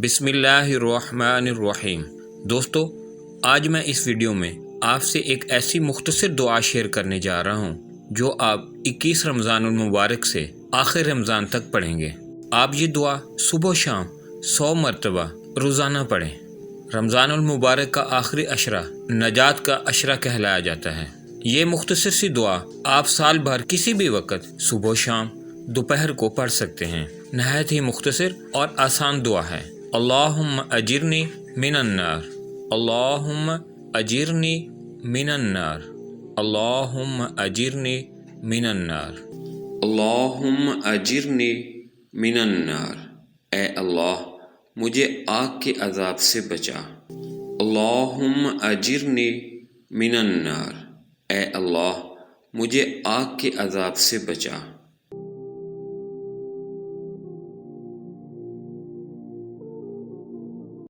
بسم اللہ الرحمن الرحیم۔ دوستو، آج میں اس ویڈیو میں آپ سے ایک ایسی مختصر دعا شیئر کرنے جا رہا ہوں جو آپ 21 رمضان المبارک سے آخر رمضان تک پڑھیں گے۔ آپ یہ دعا صبح و شام 100 مرتبہ روزانہ پڑھیں۔ رمضان المبارک کا آخری عشرہ نجات کا عشرہ کہلایا جاتا ہے۔ یہ مختصر سی دعا آپ سال بھر کسی بھی وقت صبح و شام دوپہر کو پڑھ سکتے ہیں۔ نہایت ہی مختصر اور آسان دعا ہے۔ اللہم اجرنی من النار، اللہم اجرنی من النار، اللہم اجرنی من النار، اللہم اجرنی من النار۔ اے اللہ مجھے آگ کے عذاب سے بچا۔ اللہم اجرنی من النار، اے اللہ مجھے آگ کے عذاب سے بچا۔